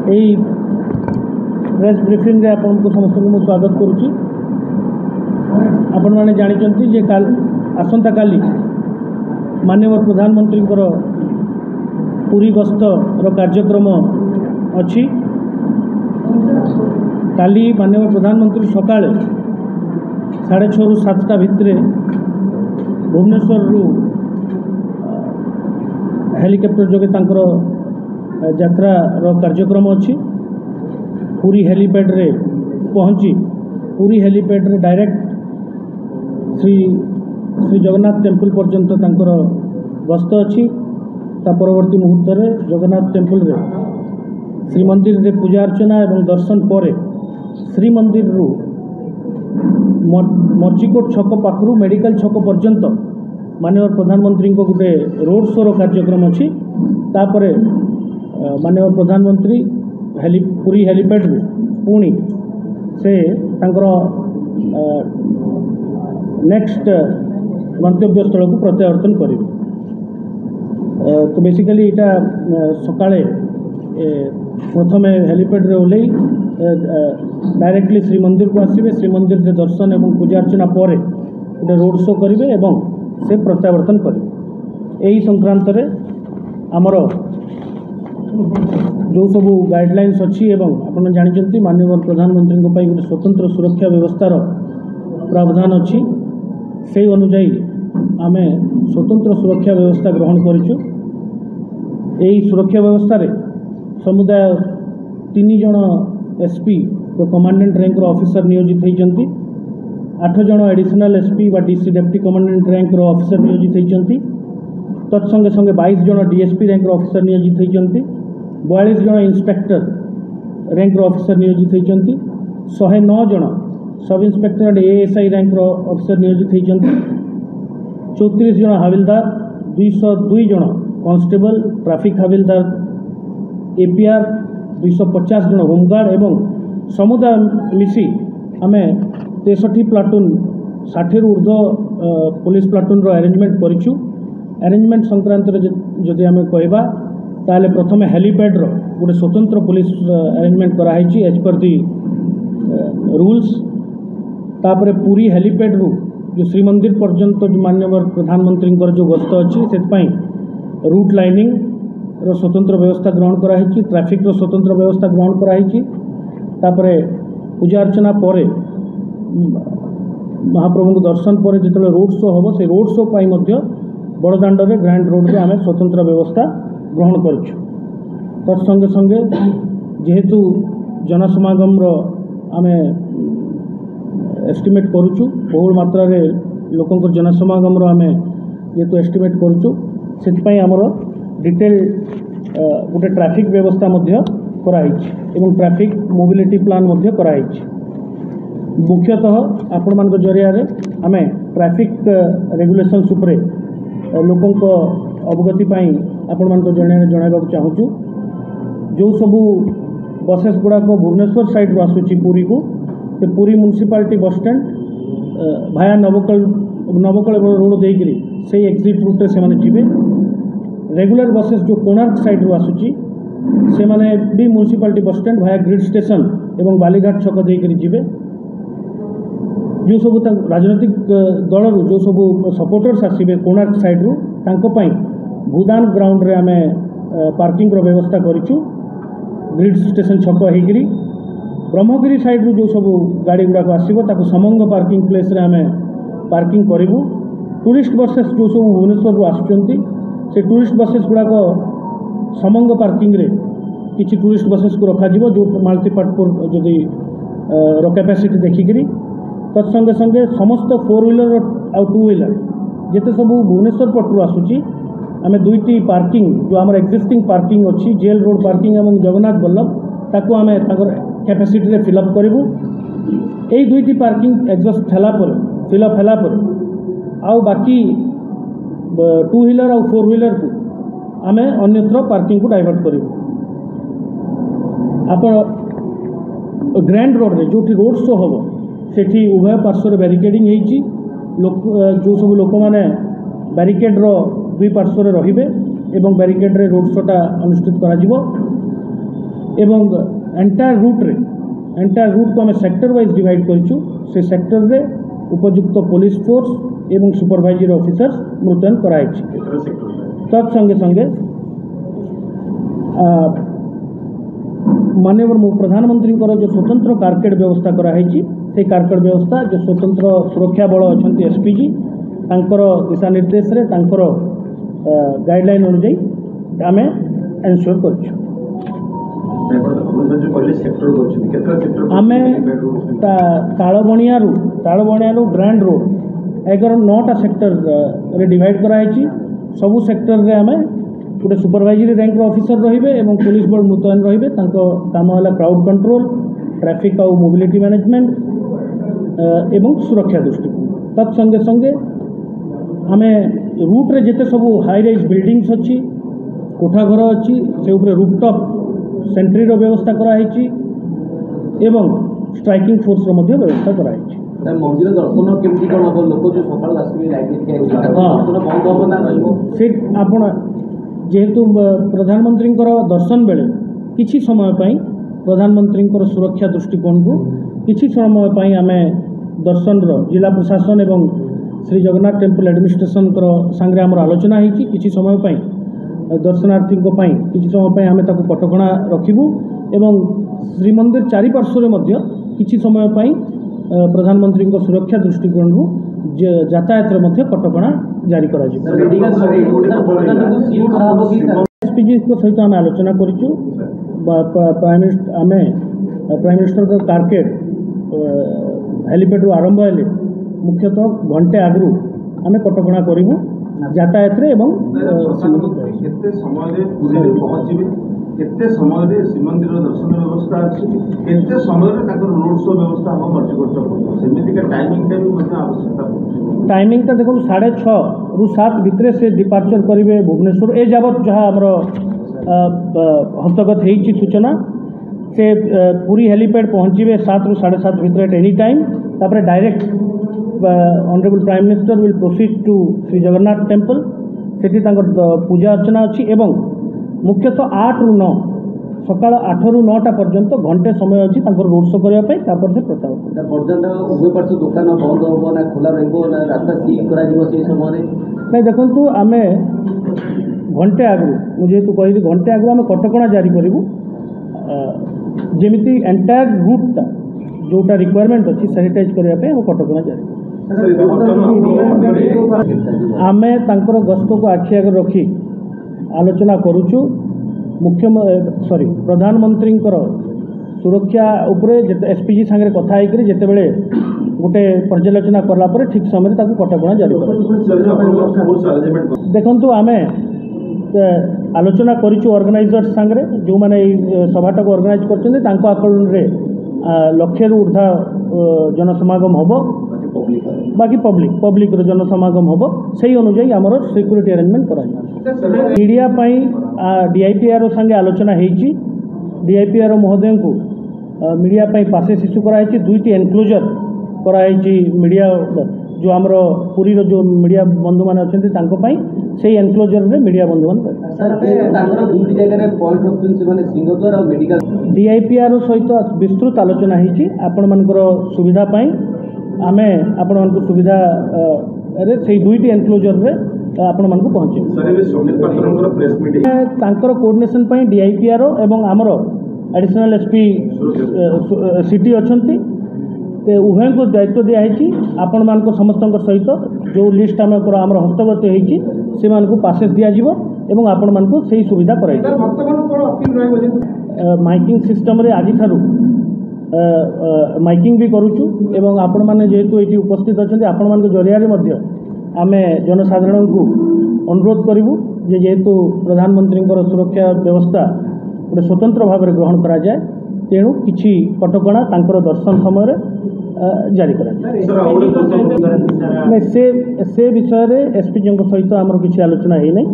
यही press briefing रे आपको समस्त को स्वागत करुच्ची। आपण मैंने जानते जे आसंता काली माननीय प्रधानमंत्री पुरी गस्तर कार्यक्रम अच्छी। काली माननीय प्रधानमंत्री सकाळे 6:30 ରୁ 7ଟା भितर भुवनेश्वर हेलिकॉप्टर जोगे तांकर यात्रार कार्यक्रम अच्छी। पूरी हेलीपैड रे पहुँची पूरी हेलीपैड रे डायरेक्ट श्री जगन्नाथ टेम्पल पर्यंत तांकर गस्त अच्छी। ता परवर्ती मुहूर्त रे जगन्नाथ टेम्पल रे श्रीमंदिर रे पूजा अर्चना एवं दर्शन पर श्रीमंदिर रु मर्चिकोट छक पाखु मेडिकल छक पर्यंत माननीय प्रधानमंत्री को गोटे रोड शोर कार्यक्रम अच्छी। तापरे माननीय प्रधानमंत्री पूरी हेलीपैड रु पुणी से तांकर नेक्स्ट गंतव्य स्थल को प्रत्यावर्तन करेंगे। तो बेसिकली इटा सकाळे प्रथमे हेलीपैड रे ओल्लै डायरेक्टली श्रीमंदिर को आसवे। श्रीमंदिर रे दर्शन एवं पूजा अर्चना पर गोटे रोड शो करेंगे एवं से प्रत्यावर्तन करेंगे। यही संक्रांत रे आमर जो सब गाइडलाइंस अच्छी एवं आपन जानते माननीय प्रधानमंत्री गोटे स्वतंत्र सुरक्षा व्यवस्थार प्रावधान अच्छी। से अनुजाई आमे स्वतंत्र सुरक्षा व्यवस्था ग्रहण करिछु। यही सुरक्षा व्यवस्था रे समुदाय 3 जन एसपी कमांडेंट रैंक ऑफिसर नियोजित होती। 8 जन एडिशनल एसपी व DC deputy commandant rank officer नियोजित होती। तत्संगे संगे 22 जन डीएसपी रैंक ऑफिसर नियोजित होती। 42 जन इंस्पेक्टर रैंक ऑफिसर नियोजित होती। 109 जन sub inspector ASI rank officer नियोजित होती। 34 जन हाविलदार, 202 जन कांस्टेबल ट्रैफिक हाविलदार एपीआर, 250 जन होमगार्ड एवं समुदाय मिसी आमे 63 प्लाटून 60 रु ऊर्ध्व पुलिस प्लाटून रो अरेंजमेंट करिछु। अरेंजमेंट संक्रांत जदि आमे कहबा ताले प्रथमे हेलीपैड रो गोटे स्वतंत्र पुलिस अरेंजमेंट कराई एज पर दी रूल्स। तापरे पूरी हेलीपैड रु जो श्रीमंदिर पर्यंत जो माननीय प्रधानमंत्री जो गस्त अच्छी से रूट लाइनिंग रो स्वतंत्र व्यवस्था ग्रहण कराई। ट्रैफिक रो स्वतंत्र व्यवस्था ग्रहण कराई। तापरे पूजा अर्चना पर महाप्रभु को दर्शन पर जो रोड शो हम से रोड शो पाई मध्य बड़दाण्ड रे ग्रैंड रोड रे आमे स्वतंत्र व्यवस्था ग्रहण करूँ। तत्संगे संगे जेहेतु जनसमागम रो आमे एस्टिमेट करूँ बहुल मात्रा रे लोकंकर जनसमागम रो आमे जेहेतु एस्टिमेट करूँ से आमर डिटेल गोटे ट्रैफिक व्यवस्था मध्य कराई एवं ट्रैफिक मोबिलिटी प्लान मध्य कराई। मुख्यतः आपण मान जरिया रे आमे ट्रैफिक रेगुलेशंस उपरे लोकंक अवगति पाई आपण मान जणाइबा चाहूँ। जो सबू बसेस गुड़ाक भुवनेश्वर साइड रू आसूची पुरी को से पूरी म्युनिसिपालिटी बस स्टैंड भाया नवकल रोड देकरी से एक्जिट रूट से माने जीवे। रेगुलर बसेस जो कोणार्क साइड रू आसूची से माने भी म्युनिसिपालिटी बस स्टैंड भाया ग्रिड स्टेशन एवं बालीघाट छक देकरी जीवे। जो सब राजनीतिक दल रू जो सब सपोर्टर्स आसवे कोणार्क साइड रू तांको पाई भूदान ग्राउंड रे आमे पार्किंग रो व्यवस्था करिछु। ग्रिड स्टेशन छक होगी ब्रह्मगिरी साइड रू जो सब गाड़ी गुड़ाक आसो ताको समंग पार्किंग प्लेस रे आमे पार्किंग करूँ। टूरिस्ट बसेस जो सब भुवनेश्वर रू आसुचंती से टूरिस्ट बसेस गुड़ाक समंग पार्किंग रे किछि टूरिस्ट बसेस को रखा जिवो जो मालतीपाटपुर जदि रो कैपेसिटी देखिकरी। तत्संगे संगे समस्त 4 व्हीलर और 2 व्हीलर जिते सब भुवनेश्वर पटू आसूची आमे 2टी पार्किंग जो आमर एक्जिस्टिंग पार्किंग अच्छी जेल रोड पार्किंग एवं जगन्नाथ बल्लभ ताको आमे ताकर कैपेसिटी रे फिलअप करूँ। यही 2टी पार्किंग एग्जस्ट फिलअप है आउ बाकी 2 व्हीलर और 4 व्हीलर को आमे अन्यत्र पार्किंग को डाइवर्ट करूँ। आप ग्रैंड रोड रे जो रोड शो हम सेठी उभय पार्श्व बैरिकेडिंग होती जो सब लोक मैंने बैरिकेड रो 2 पार्श्व रे रहिबे एवं बैरिकेड रे रोड शोटा अनुष्ठित करा जिवो। एवं एंटायर रूट को आम सेक्टर वाइज डिवाइड करूँ से सेक्टर रे उपयुक्त पुलिस फोर्स एवं सुपरवाइजरी ऑफिसर्स मुतयन कराई। तत्संगे संगे माननीय प्रधानमंत्री जो स्वतंत्र कारकेड व्यवस्था कराई से कारकेड व्यवस्था जो स्वतंत्र सुरक्षा बल अच्छा एसपीजी तांकर दिशा निर्देश रे तांकर गाइडलाइन अनुଯାयी आम एनश्योर कर आम तालबणिया ग्रांड रोड एगार 9टा सेक्टर रे डिवाइड कराई। सबू सेक्टर रे आम गोटे सुपरवाइजरी रैंक ऑफिसर रहिबे एवं पुलिस बल मुतयन रहिबे। तांको काम है क्राउड कंट्रोल ट्रैफिक और मोबिलिटी मैनेजमेंट एवं सुरक्षा दृष्टिकोण। तत्संगे संगे आम रूट रे जेते सबू हाई राइज बिल्डिंग्स अच्छी कोठा घर अच्छी से उपरे रूफटॉप सेंट्री रो व्यवस्था कराई एवं स्ट्राइकिंग फोर्स रो मध्य व्यवस्था कराई। मंदिर दर्शन केमती कोन हो लोक जो सकाळ आसीबे लाइन दर्शन बंद हो ना रहइबो से आपण जेहेतु प्रधानमंत्री दर्शन बेले किछि समय पाई प्रधानमंत्री सुरक्षा दृष्टिकोण को किछि समय पाई आम दर्शन जिला प्रशासन एवं श्री जगन्नाथ टेम्पल एडमिनिस्ट्रेशन सांगे आमर आलोचना होती किछि समय पाई दर्शनार्थी किछि समय पाई आम ताकू कटकणा रखिबू एवं श्रीमंदिर चारिपार्श्व किछि समय पाई प्रधानमंत्री सुरक्षा दृष्टिकोण यातायात कटकणा जारी करा एसपीजी सहित आम आलोचना करूँ। प्राइम मिनिस्टर कारकेड हेलीपैड आरंभ हेले मुख्यतः घंटे आगु आम कटकणा करूँ यातायात केते समय श्रीमंदिर दर्शन व्यवस्था अच्छी केते समय रोड शो व्यवस्था हम मर्जीगोचर सेमिति टाइमिंग आवश्यकता टाइमिंग देखो 6:30 रु 7 भितर से डिपार्चर करेंगे भुवनेश्वर ए जावत जहाँ आमर हस्तगत हो सूचना से पुरी हेलीपैड पहुँचे 7 रु 7:30 भितर एट एनी टाइम तापर direct honourable prime minister will proceed to Shri Jagannath temple सेठी पूजा अर्चना अच्छी एवं मुख्यतः 8 रु 9 सकाल 8 रु 9टा पर्यंत घंटे समय अच्छी रोड शो करने से प्रस्ताव उभय पार्श्व दुकान बंद हो ना खोला रास्ता सील कर नहीं देखु आम घंटे आगु मुझे कहली घंटे आगु आम कटकणा जारी करूँ जमी एंटायर रूटा जोटा रिक्वायरमेंट अच्छी सैनिटाइज करने आम कटकणा जारी आम गस्त को आखि आगे रखी आलोचना करुचु प्रधानमंत्री सुरक्षा उपरे एसपीजी सांगे कथा होकर जिते बड़े गोटे पर्यालोचना कलापर ठीक समय कटकणा जारी कर देखु आम आलोचना करूँ ऑर्गेनाइजर्स सांगे जो मैंने सभाटा को ऑर्गेनाइज करछन्ते तांको आकलन रे लक्ष्य ऊर्धा जनसमागम हम बाकी पब्लिक जनसमागम हम से अनुजाई आमर सिक्यूरीटी अरेंजमेंट करा मीडिया डीआईपीआर सांगे आलोचना होती डीआईपीआर महोदय को मीडिया पासेस इश्यू कराई 2टी एनक्लोजर कराई मीडिया जो आमर पुरी जो मीडिया बंधु मैंने अच्छा से एनक्लोजर रे मीडिया बंधु मान डीआईपीआर सहित विस्तृत आलोचना होती आपण मानकर सुविधा आम आपण मान सुविधा से 2टी एनक्लोजर रे आपण मान पहुँचे कोऑर्डिनेशन डीआईपीआर एवं आमर एडिशनल एसपी सिटी अच्छा उभय को दायित्व दिखाई आपण मान समस्त सहित जो लिस्ट आम हस्तगत से पासेस दिज्व एवं आपण मान से सुविधा कराई माइकिंग सिस्टम रे आज ठारू माइकिंग भी करुचु एवं आपण मैंने जेहेतु ये उपस्थित अच्छा आपण मान जरिया आम जनसाधारण को अनुरोध करूँ जेहेतु प्रधानमंत्री सुरक्षा व्यवस्था गोटे स्वतंत्र भाव में ग्रहण करा जाए तेणु किछि कटकणा तांकर दर्शन समय जारी करा से विषय में एसपीजी सहित आमर किसी आलोचना है नहीं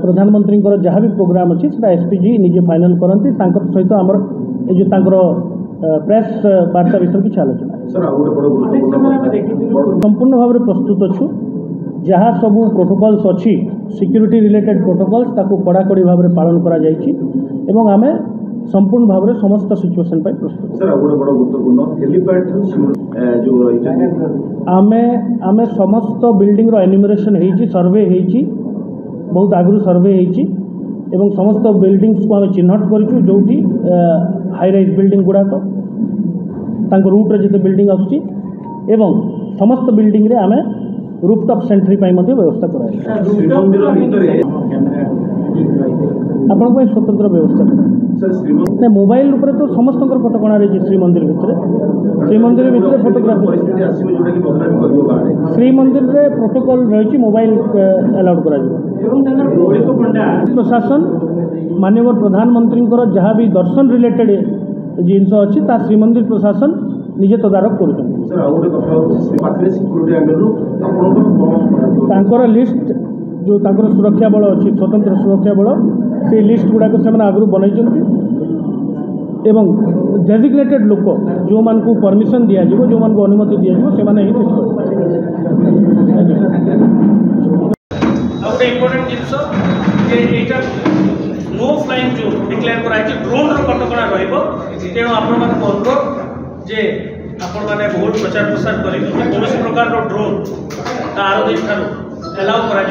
प्रधानमंत्री जहाँ भी प्रोग्राम अच्छी से एसपीजी निजे फाइनल करती सहित आमर जो प्रेस वार्ता विषय किसी आलोचना संपूर्ण भाव में प्रस्तुत अच्छु जहाँ सबू प्रोटोकॉल्स अच्छी सिक्यूरीटी रिलेटेड प्रोटोकॉल्स ताकू कड़ाकड़ी भाव में पालन करा जाइछि एवं आमे संपूर्ण भाव में समस्त सिचुएशन पर प्रस्तुत सर आउ गोटे बड़ गुरुत्वपूर्ण हेलीपैड जो आमे समस्त बिल्डिंग रो एन्यूमरेशन होईची सर्वे होईची बहुत आगु सर्वे होईची एवं समस्त बिल्डिंग्स को आम चिन्हट करूँ जोटी हाई राइज बिल्डिंग गुड़ाक रूट्रे जिते बिल्डिंग आसूँ एवं समस्त बिल्डिंग रे आमे रूफटॉप सेंट्री व्यवस्था कराई आपण स्वतंत्र व्यवस्था ना मोबाइल ऊपर तो समस्त कटकणा रही श्रीमंदिर भितर श्रीमंदिर भितर फोटोग्राफी श्रीमंदिर रे प्रोटोकॉल रही मोबाइल अलाउड करा प्रशासन माननीय प्रधानमंत्री जहाँ भी दर्शन रिलेटेड जिनस अच्छी श्रीमंदिर प्रशासन निजे तदारक कर लिस्ट जो तांकर सुरक्षा बल अच्छी स्वतंत्र सुरक्षा बल से लिस्ट गुड़ाक से आगु बनई एवं डेजिग्नेटेड लोक जो मान को परमिशन दिज्व जो मान को अनुमति दिज्व से इम्पोर्टेंट जिन नो फ्लाइंग जोन डिक्लेयर कराई ड्रोन कटकणा तेणु अनुरोध जे आपण मैंने बहुत प्रचार प्रसार करें कौन प्रकार ड्रोन तार दिन ठार एलाउ करा